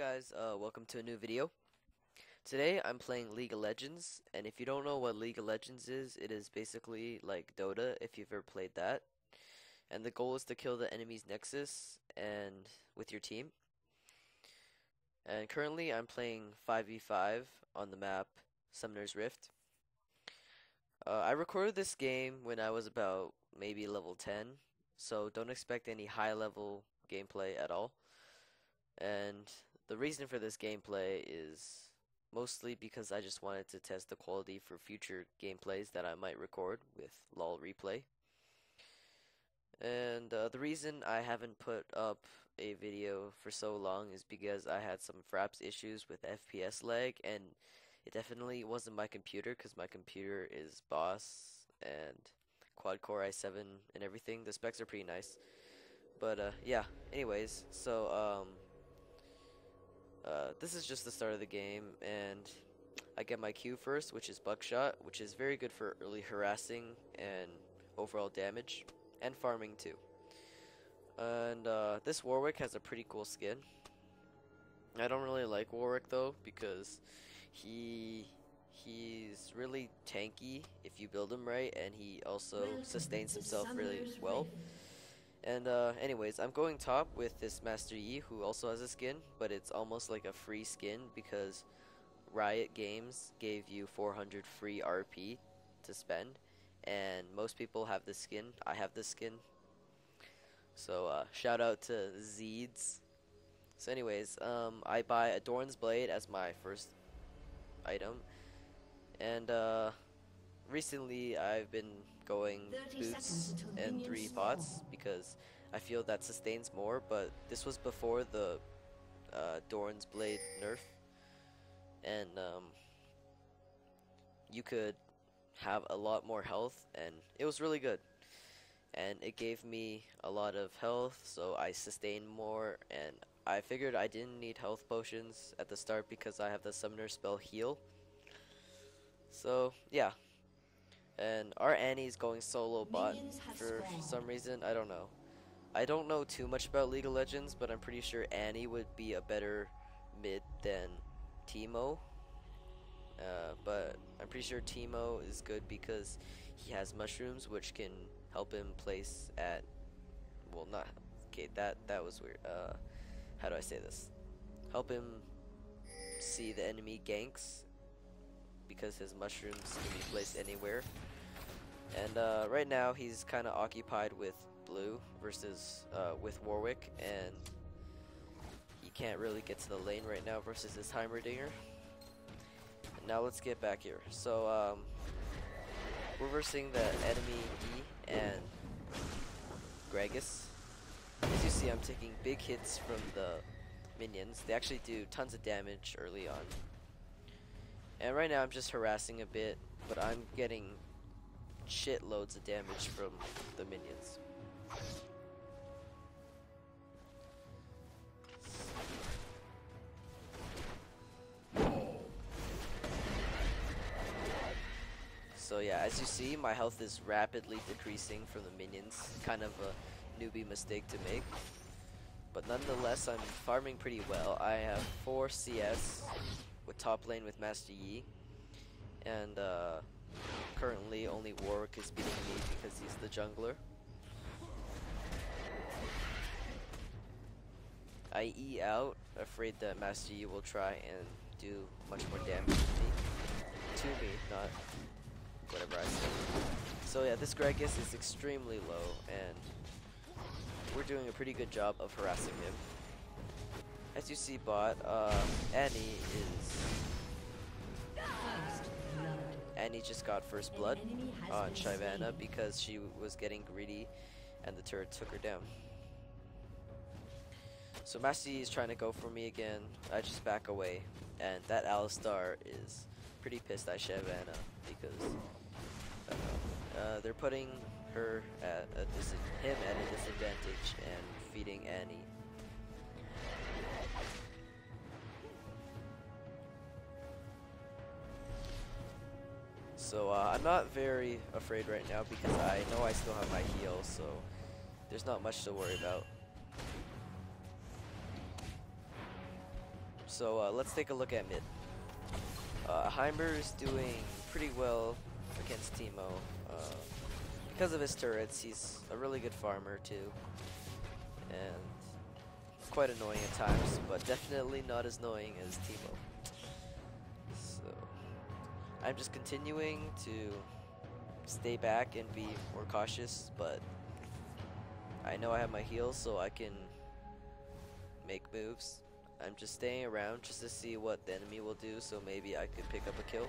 guys, welcome to a new video. Today I'm playing League of Legends, and if you don't know what League of Legends is, it is basically like Dota if you've ever played that. And the goal is to kill the enemy's nexus and with your team. And currently I'm playing 5v5 on the map Summoner's Rift. I recorded this game when I was about maybe level 10, so don't expect any high level gameplay at all. And the reason for this gameplay is mostly because I just wanted to test the quality for future gameplays that I might record with LOL replay. And the reason I haven't put up a video for so long is because I had some fraps issues with FPS lag, and it definitely wasn't my computer because my computer is Boss and quad-core i7 and everything. The specs are pretty nice. But yeah, anyways, so this is just the start of the game, and I get my Q first, which is Buckshot, which is very good for early harassing and overall damage, and farming too. And this Warwick has a pretty cool skin. I don't really like Warwick though, because he's really tanky if you build him right, and he also sustains himself really well. And anyways, I'm going top with this Master Yi, who also has a skin, but it's almost like a free skin because Riot Games gave you 400 free RP to spend, and most people have this skin. I have this skin. So shout out to Zeeds. So anyways, I buy a Dorn's Blade as my first item, and recently I've been going boots and 3 pots because I feel that sustains more, but this was before the Dorn's Blade nerf, and you could have a lot more health, and it was really good, and it gave me a lot of health, so I sustained more, and I figured I didn't need health potions at the start because I have the summoner spell heal. So yeah. And our Annie's going solo bot for some reason. I don't know. I don't know too much about League of Legends, but I'm pretty sure Annie would be a better mid than Teemo. But I'm pretty sure Teemo is good because he has mushrooms, which can help him place at, well, not, okay, that was weird. How do I say this? Help him see the enemy ganks, because his mushrooms can be placed anywhere. And right now he's kind of occupied with blue versus with Warwick, and he can't really get to the lane right now versus his Heimerdinger. And now let's get back here. So we're versing the enemy E and Gragas. As you see, I'm taking big hits from the minions. They actually do tons of damage early on. And right now I'm just harassing a bit, but I'm getting shitloads of damage from the minions. So yeah, as you see, my health is rapidly decreasing from the minions. Kind of a newbie mistake to make. But nonetheless, I'm farming pretty well. I have 4 CS with top lane with Master Yi, and currently only Warwick is beating me because he's the jungler. I E out, afraid that Master Yi will try and do much more damage to me, not whatever I say. So yeah, this Gragas is extremely low, and we're doing a pretty good job of harassing him. As you see, bot, Annie just got first blood on Shyvana because she was getting greedy and the turret took her down. So Master Yi is trying to go for me again. I just back away, and that Alistar is pretty pissed at Shyvana because they're putting her at him at a disadvantage and feeding Annie. So I'm not very afraid right now because I know I still have my heal, so there's not much to worry about. So let's take a look at mid. Heimer is doing pretty well against Teemo. Because of his turrets, he's a really good farmer too. And quite annoying at times, but definitely not as annoying as Teemo. So I'm just continuing to stay back and be more cautious, but I know I have my heals, so I can make moves. I'm just staying around just to see what the enemy will do, so maybe I could pick up a kill.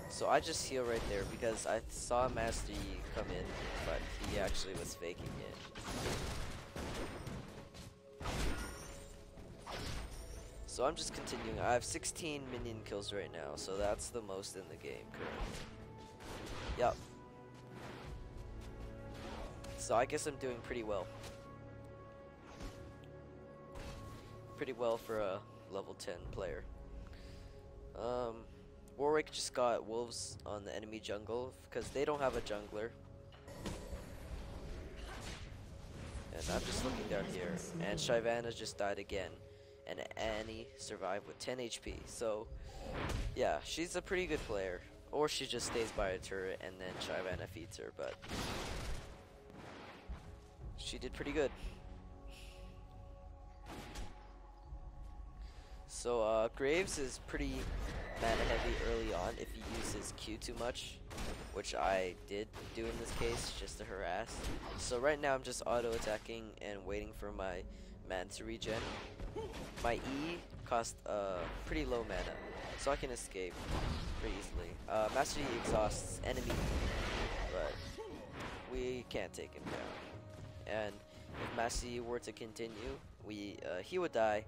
So I just heal right there because I saw Master Yi come in, but he actually was faking it. So I'm just continuing. I have 16 minion kills right now, so that's the most in the game currently. Yup. So I guess I'm doing pretty well. Pretty well for a level 10 player. Warwick just got wolves on the enemy jungle because they don't have a jungler. And I'm just looking down here, and Shyvana just died again, and Annie survived with 10 HP. So yeah, she's a pretty good player, or she just stays by a turret and then Shyvana feeds her, but she did pretty good. So Graves is pretty mana heavy early on if he uses Q too much, which I did do in this case just to harass. So right now I'm just auto attacking and waiting for my man to regen. My E cost pretty low mana, so I can escape pretty easily. Master Yi exhausts enemy E, but we can't take him down. And if Master Yi were to continue, he would die,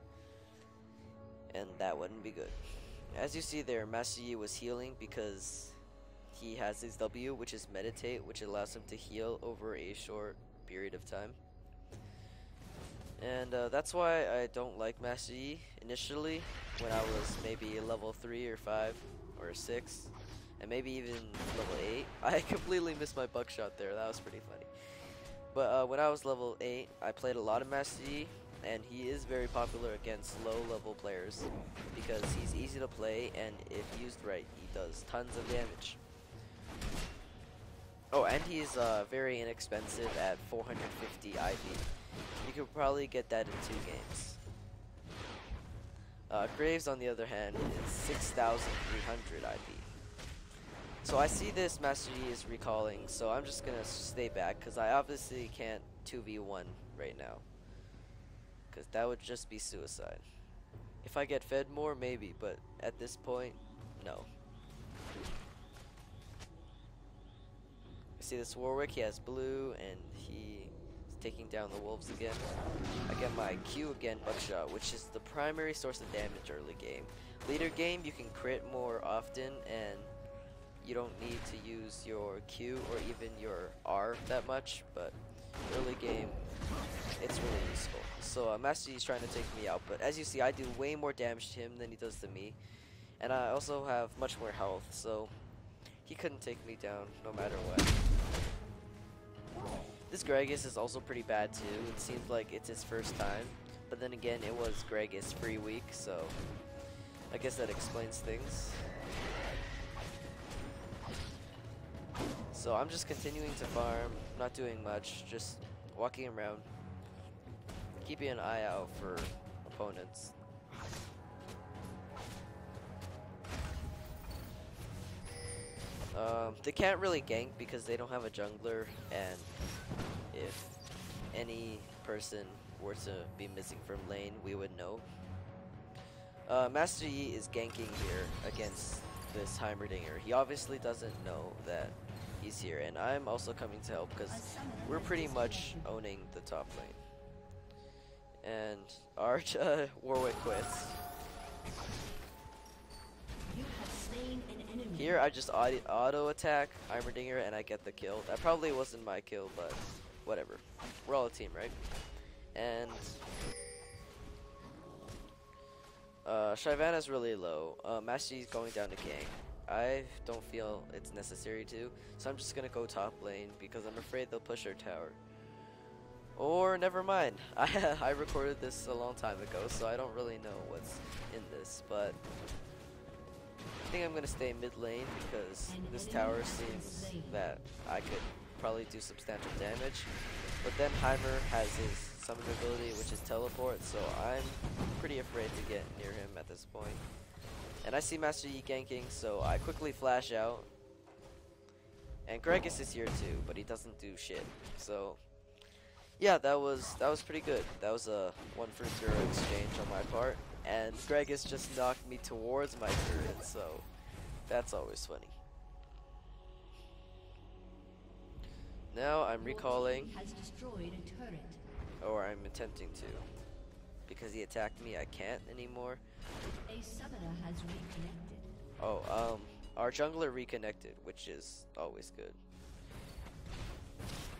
and that wouldn't be good. As you see there, Master Yi was healing because he has his W, which is Meditate, which allows him to heal over a short period of time. And that's why I don't like Master Yi initially, when I was maybe level 3 or 5 or 6, and maybe even level 8. I completely missed my buckshot there, that was pretty funny. But when I was level 8, I played a lot of Master Yi, and he is very popular against low level players because he's easy to play, and if used right, he does tons of damage. Oh, and he's very inexpensive at 450 IV. You could probably get that in 2 games. Graves, on the other hand, is 6,300 IV. So I see this Master Yi is recalling, so I'm just gonna stay back because I obviously can't 2v1 right now, because that would just be suicide. If I get fed more, maybe, but at this point, no. See this Warwick, he has blue, and he is taking down the wolves again. I get my Q again, buckshot, which is the primary source of damage early game. Later game, you can crit more often, and you don't need to use your Q or even your R that much, but early game, it's really useful. So Master Yi is trying to take me out, but as you see, I do way more damage to him than he does to me, and I also have much more health, so he couldn't take me down no matter what. This Gragas is also pretty bad too. It seems like it's his first time, but then again, it was Gragas free week, so I guess that explains things. So I'm just continuing to farm, not doing much, just walking around, keeping an eye out for opponents. They can't really gank because they don't have a jungler, and if any person were to be missing from lane, we would know. Master Yi is ganking here against this Heimerdinger. He obviously doesn't know that he's here, and I'm also coming to help because we're pretty much owning the top lane. And our Warwick quits. Here I just auto attack Heimerdinger and I get the kill. That probably wasn't my kill, but whatever. We're all a team, right? And Shyvana's really low. Master Yi's going down to gank. I don't feel it's necessary to, so I'm just gonna go top lane because I'm afraid they'll push our tower. Or never mind. I recorded this a long time ago, so I don't really know what's in this, but I think I'm gonna stay mid lane because this tower seems that I could probably do substantial damage. But then Heimer has his summon ability, which is teleport, so I'm pretty afraid to get near him at this point. And I see Master Yi ganking, so I quickly flash out. And Gregus is here too, but he doesn't do shit. So yeah, that was pretty good. That was a 1-for-0 exchange on my part, and Gregus just knocked me towards my turret, so that's always funny. Now I'm recalling, or I'm attempting to, because he attacked me. I can't anymore. A summoner has reconnected. Oh, our jungler reconnected, which is always good.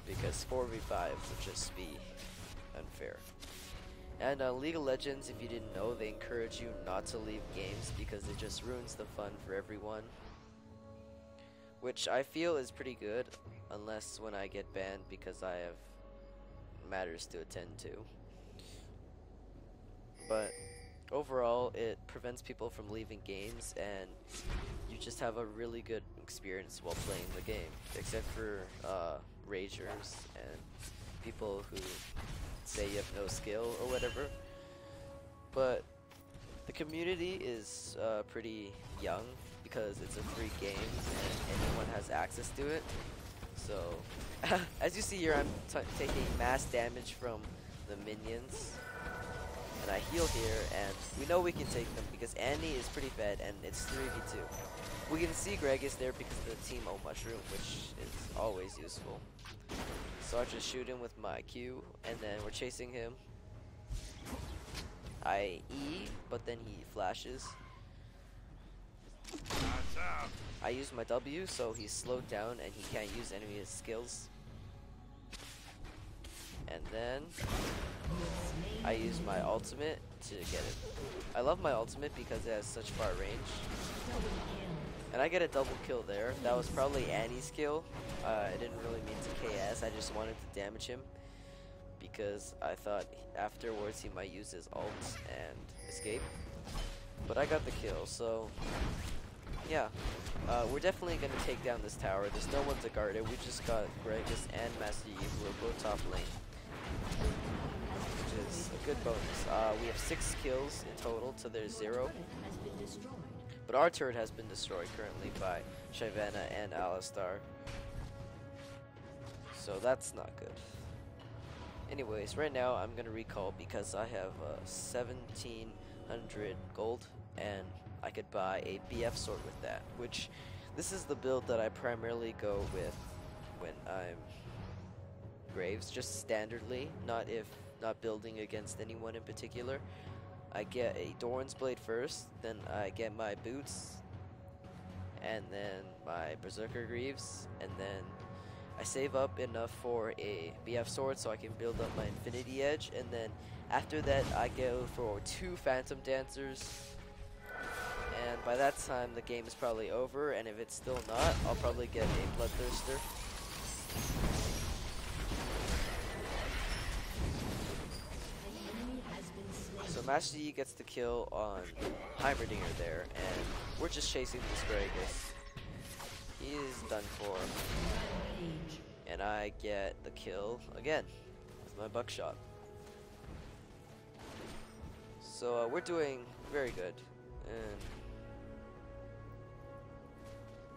Because 4v5 would just be unfair. And League of Legends, if you didn't know, they encourage you not to leave games because it just ruins the fun for everyone. Which I feel is pretty good, unless when I get banned because I have matters to attend to. But overall, it prevents people from leaving games, and you just have a really good experience while playing the game, except for ragers and people who say you have no skill or whatever. But the community is pretty young because it's a free game and anyone has access to it. So as you see here, I'm taking mass damage from the minions, and I heal here, and we know we can take them because Annie is pretty fed and it's 3v2. We can see Greg is there because of the Teemo Mushroom, which is always useful. So I just shoot him with my Q, and then we're chasing him. I E, but then he flashes. I use my W, so he's slowed down and he can't use any of his skills. And then I use my ultimate to get it. I love my ultimate because it has such far range. And I get a double kill there. That was probably Annie's kill. I didn't really mean to KS. I just wanted to damage him because I thought afterwards he might use his ult and escape. But I got the kill, so yeah. We're definitely going to take down this tower. There's no one to guard it. We just got Gregus and Master Yi, who are both top lane, which is a good bonus. We have 6 kills in total to their 0. But our turret has been destroyed currently by Shyvana and Alistar. So that's not good. Anyways, right now I'm going to recall because I have 1700 gold and I could buy a BF sword with that, which this is the build that I primarily go with when I'm Graves, just standardly, not building against anyone in particular. I get a Doran's Blade first, then I get my boots, and then my Berserker Greaves, and then I save up enough for a BF sword so I can build up my Infinity Edge, and then after that I go for 2 Phantom Dancers, and by that time the game is probably over, and if it's still not, I'll probably get a Bloodthirster. So Master Yi gets the kill on Heimerdinger there, and we're just chasing this Gragas. He is done for. And I get the kill again with my buckshot. So we're doing very good. And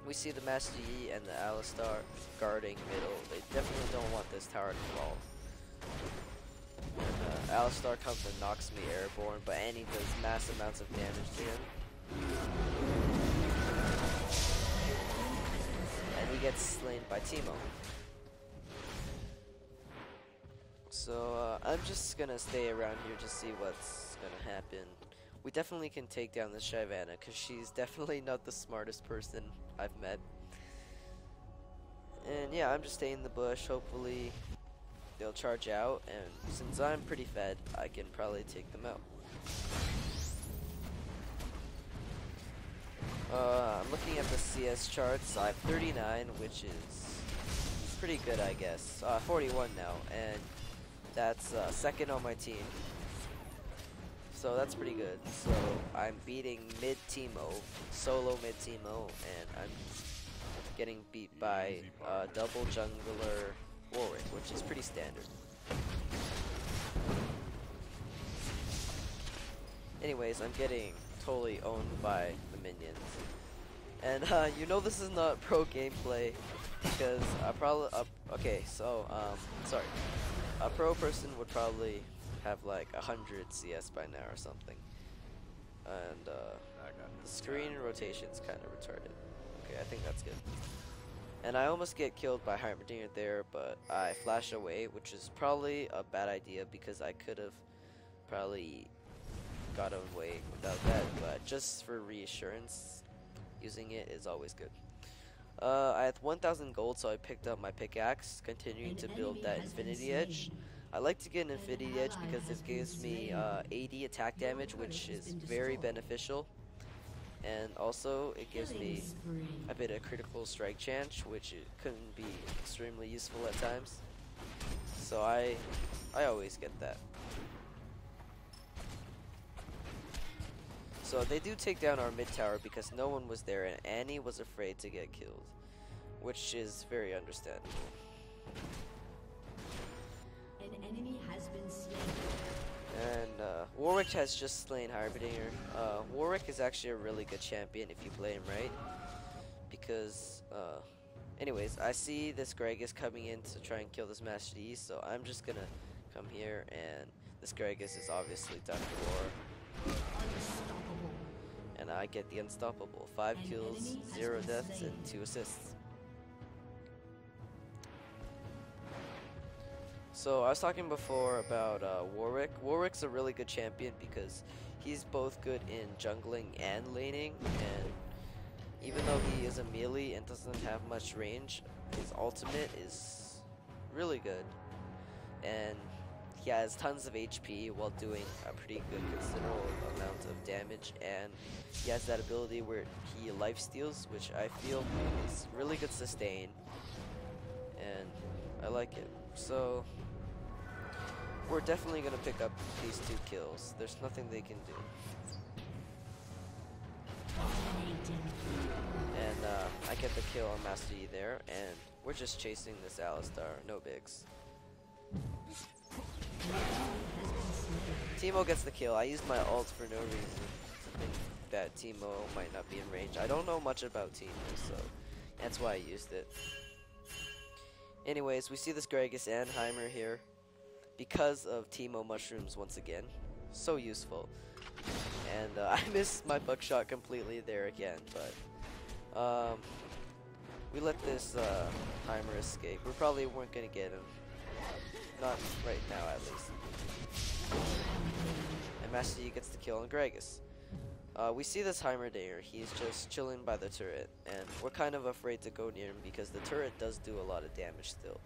we see the Master Yi and the Alistar guarding middle. They definitely don't want this tower to fall. Alistar comes and knocks me airborne, but Annie does mass amounts of damage to him. And he gets slain by Teemo. So I'm just gonna stay around here to see what's gonna happen. We definitely can take down this Shyvana, because she's definitely not the smartest person I've met. And yeah, I'm just staying in the bush. Hopefully they'll charge out, and since I'm pretty fed, I can probably take them out. I'm looking at the CS charts. I have 39, which is pretty good, I guess. 41 now, and That's second on my team. So that's pretty good. So I'm beating mid Teemo, solo mid Teemo, and I'm getting beat by double jungler Warwick, which is pretty standard. Anyways, I'm getting totally owned by the minions. And you know this is not pro gameplay because I probably okay, so sorry. A pro person would probably have like 100 CS by now or something. And the screen rotation's kind of retarded. Okay, I think that's good. And I almost get killed by Heimerdinger there, but I flash away, which is probably a bad idea because I could have probably got away without that, but just for reassurance, using it is always good. I had 1,000 gold, so I picked up my pickaxe, continuing to build that Infinity Edge. I like to get an Infinity Edge because it gives me 80 attack damage, which is very beneficial. And also, it gives me a bit of critical strike chance, which it couldn't be extremely useful at times. So I always get that. So they do take down our mid tower because no one was there and Annie was afraid to get killed, which is very understandable. An enemy has been slain. And Warwick has just slain Heimerdinger. Warwick is actually a really good champion if you play him right, because anyways, I see this Gragas coming in to try and kill this Master Yi, so I'm just gonna come here, and this Gragas is obviously done for. And I get the unstoppable. 5 kills, 0 deaths, and 2 assists. So I was talking before about Warwick. Warwick's a really good champion because he's both good in jungling and laning, and even though he is a melee and doesn't have much range, his ultimate is really good. And he has tons of HP while doing a pretty good considerable amount of damage, and he has that ability where he life steals, which I feel is really good sustain, and I like it. So we're definitely gonna pick up these 2 kills. There's nothing they can do. And I get the kill on Master Yi there, and we're just chasing this Alistar, no bigs. Teemo gets the kill. I used my ult for no reason to think that Teemo might not be in range. I don't know much about Teemo, so that's why I used it. Anyways, we see this Gragas and Heimer here because of Teemo mushrooms once again. So useful. And I missed my buckshot completely there again, but we let this Heimer escape. We probably weren't gonna get him. Not right now, at least. And Master Yi gets the kill on Gragas. We see this Heimerdinger. He's just chilling by the turret, and we're kind of afraid to go near him because the turret does do a lot of damage still.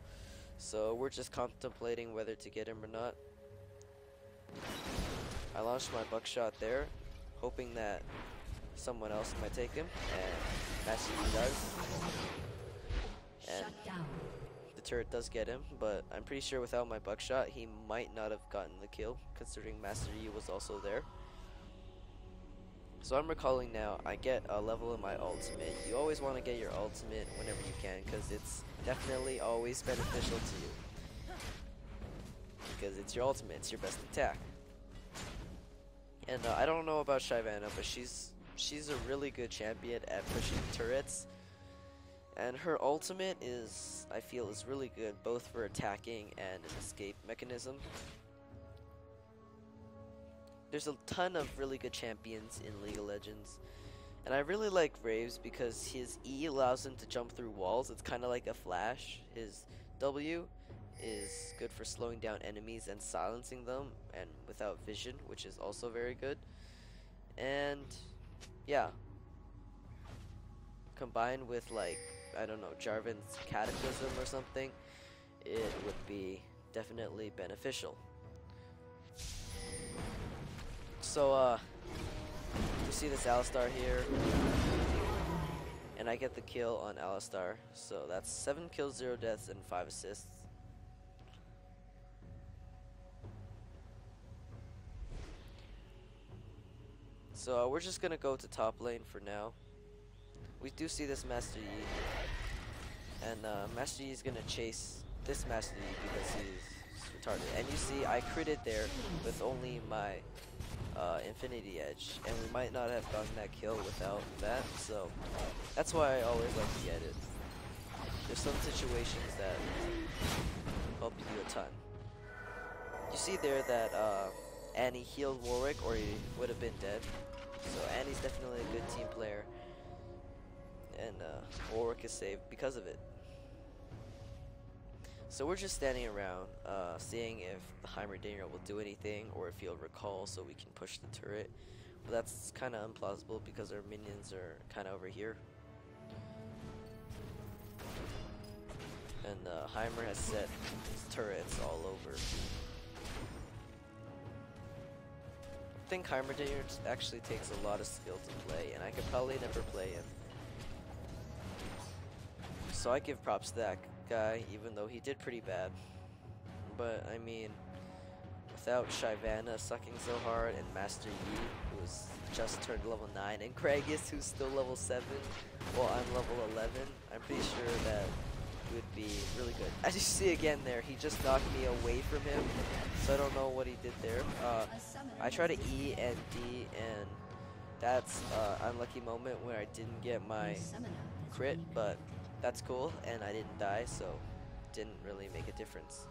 So we're just contemplating whether to get him or not. I launched my buckshot there, hoping that someone else might take him, and Master Yi does. And the turret does get him, but I'm pretty sure without my buckshot, he might not have gotten the kill, considering Master Yi was also there. So I'm recalling now, I get a level in my ultimate. You always want to get your ultimate whenever you can, because it's definitely always beneficial to you. Because it's your ultimate, it's your best attack. And I don't know about Shyvana, but she's a really good champion at pushing turrets. And her ultimate is, I feel, is really good, both for attacking and an escape mechanism. There's a ton of really good champions in League of Legends, and I really like Graves because his E allows him to jump through walls. It's kind of like a Flash. His W is good for slowing down enemies and silencing them, and without vision, which is also very good. And yeah, combined with, like, I don't know, Jarvan's Cataclysm or something, it would be definitely beneficial. So, you see this Alistar here, and I get the kill on Alistar. So that's 7 kills, 0 deaths, and 5 assists. So we're just gonna go to top lane for now. We do see this Master Yi, and Master Yi is gonna chase this Master Yi because he's retarded. And you see, I critted there with only my Infinity Edge, and we might not have gotten that kill without that. So that's why I always like to get it. There's some situations that help you a ton. You see there that Annie healed Warwick, or he would have been dead. So Annie's definitely a good team player, and Warwick is saved because of it. So we're just standing around, seeing if the Heimerdinger will do anything, or if he'll recall so we can push the turret. But that's kind of implausible because our minions are kind of over here. And Heimer has set his turrets all over. I think Heimerdinger actually takes a lot of skill to play, and I could probably never play him. So I give props to that guy, even though he did pretty bad. But I mean, without Shyvana sucking so hard, and Master Yi, who's just turned level 9, and Kragus, who's still level 7, while I'm level 11, I'm pretty sure that it would be really good. As you see again there, he just knocked me away from him, so I don't know what he did there. I tried to E and D, and that's unlucky moment where I didn't get my crit, but that's cool, and I didn't die, so it didn't really make a difference.